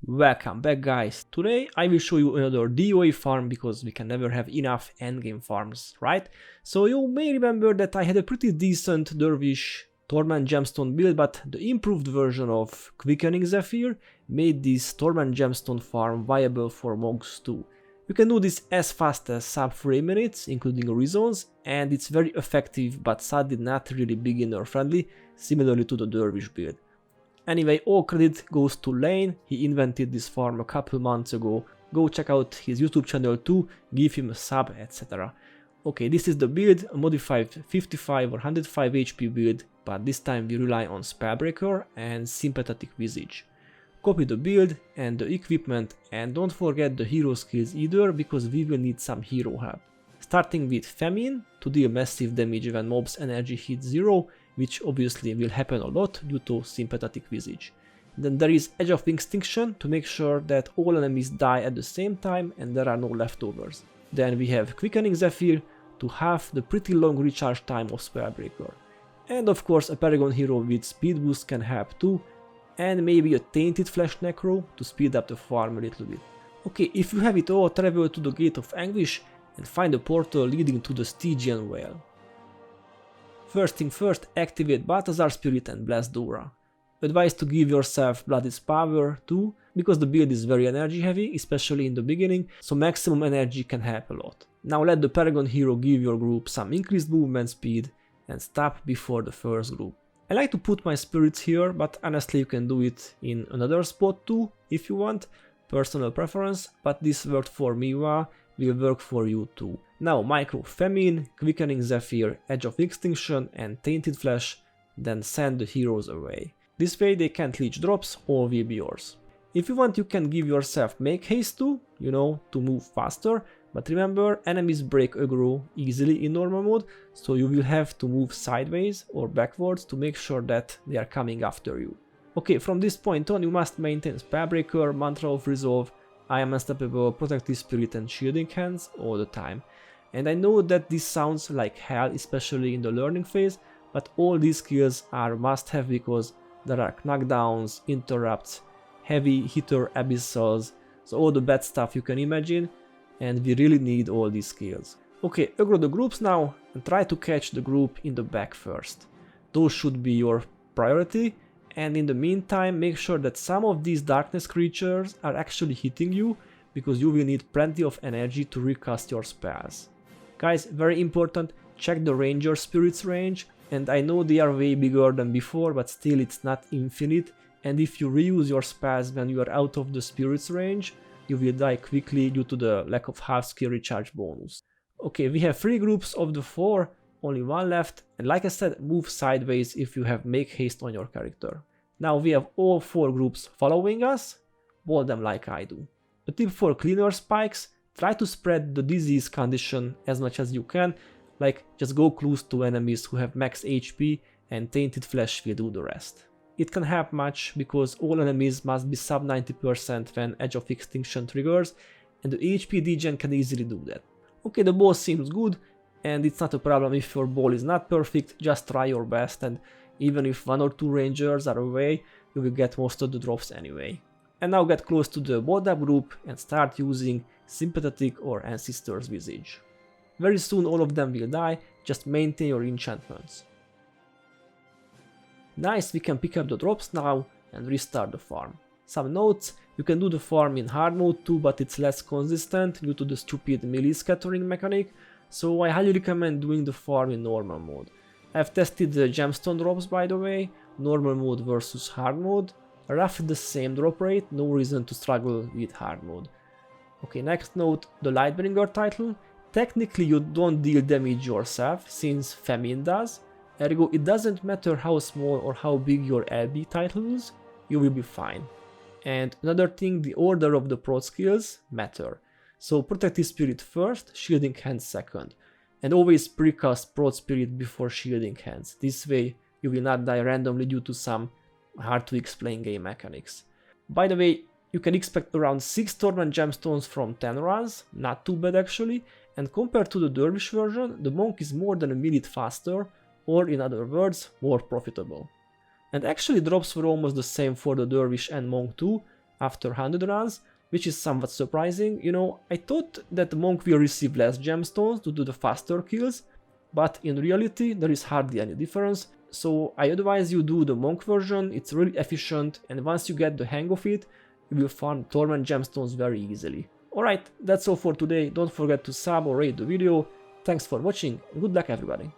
Welcome back, guys. Today I will show you another DOA farm because we can never have enough endgame farms, right? So you may remember that I had a pretty decent Dervish Torment Gemstone build, but the improved version of Quickening Zephyr made this Torment Gemstone farm viable for monks too. You can do this as fast as sub 3 minutes, including rezones, and it's very effective but sadly not really beginner friendly, similarly to the Dervish build. Anyway, all credit goes to Lain. He invented this farm a couple months ago. Go check out his YouTube channel too, give him a sub, etc. Okay, this is the build, a modified 55 or 105 HP build, but this time we rely on Spellbreaker and Sympathetic Visage. Copy the build and the equipment, and don't forget the hero skills either, because we will need some hero help. Starting with Famine to deal massive damage when mobs energy hits 0, which obviously will happen a lot due to Sympathetic Visage. Then there is Edge of Extinction to make sure that all enemies die at the same time and there are no leftovers. Then we have Quickening Zephyr to halve the pretty long recharge time of Spellbreaker. And of course a Paragon hero with speed boost can help too, and maybe a Tainted Flesh Necro to speed up the farm a little bit. Okay, if you have it all, travel to the Gate of Anguish and find a portal leading to the Stygian Whale. First thing first, activate Balthazar Spirit and Blast Dora. Advise to give yourself Blood's Power too, because the build is very energy heavy, especially in the beginning, so maximum energy can help a lot. Now let the Paragon hero give your group some increased movement speed and stop before the first group. I like to put my spirits here, but honestly you can do it in another spot too if you want, personal preference, but this worked for me well, will work for you too. Now micro Famine, Quickening Zephyr, Edge of Extinction and Tainted Flesh, then send the heroes away. This way they can't leech drops or will be yours. If you want you can give yourself Make Haste too, to move faster, but remember enemies break aggro easily in normal mode, so you will have to move sideways or backwards to make sure that they are coming after you. Okay, from this point on you must maintain Spellbreaker, Mantra of Resolve, I am Unstoppable, Protective Spirit and Shielding Hands all the time. And I know that this sounds like hell, especially in the learning phase, but all these skills are must-have because there are knockdowns, interrupts, heavy hitter abyssals, so all the bad stuff you can imagine, and we really need all these skills. Okay, aggro the groups now and try to catch the group in the back first. Those should be your priority, and in the meantime make sure that some of these darkness creatures are actually hitting you, because you will need plenty of energy to recast your spells. Guys, very important, check the ranger spirits range, and I know they are way bigger than before, but still it's not infinite, and if you reuse your spells when you are out of the spirits range, you will die quickly due to the lack of half skill recharge bonus. Okay, we have 3 groups of the 4, only 1 left, and like I said, move sideways if you have Make Haste on your character. Now we have all 4 groups following us, ball them like I do. A tip for cleaner spikes, try to spread the disease condition as much as you can, like just go close to enemies who have max HP and Tainted Flesh will do the rest. It can help much because all enemies must be sub 90% when Edge of Extinction triggers, and the HP degen can easily do that. Okay, the ball seems good, and it's not a problem if your ball is not perfect, just try your best, and even if 1 or 2 rangers are away, you will get most of the drops anyway. And now get close to the build-up group and start using Sympathetic or Ancestor's Visage. Very soon all of them will die, just maintain your enchantments. Nice, we can pick up the drops now and restart the farm. Some notes, you can do the farm in hard mode too, but it's less consistent due to the stupid melee scattering mechanic, so I highly recommend doing the farm in normal mode. I've tested the Gemstone drops by the way, normal mode versus hard mode, roughly the same drop rate, no reason to struggle with hard mode. Okay, next note, the Lightbringer title. Technically you don't deal damage yourself, since Famine does, ergo it doesn't matter how small or how big your LB title is, you will be fine. And another thing, the order of the prot skills matter. So Protective Spirit first, Shielding Hands second. And always precast Prot Spirit before Shielding Hands, this way you will not die randomly due to some hard to explain game mechanics. By the way, you can expect around 6 Torment Gemstones from 10 runs, not too bad actually, and compared to the Dervish version, the Monk is more than a minute faster, or in other words, more profitable. And actually drops were almost the same for the Dervish and Monk too, after 100 runs, which is somewhat surprising. You know, I thought that the monk will receive less gemstones to do the faster kills, but in reality there is hardly any difference. So I advise you do the monk version, it's really efficient, and once you get the hang of it, you will farm Torment gemstones very easily. Alright, that's all for today. Don't forget to sub or rate the video. Thanks for watching, and good luck everybody.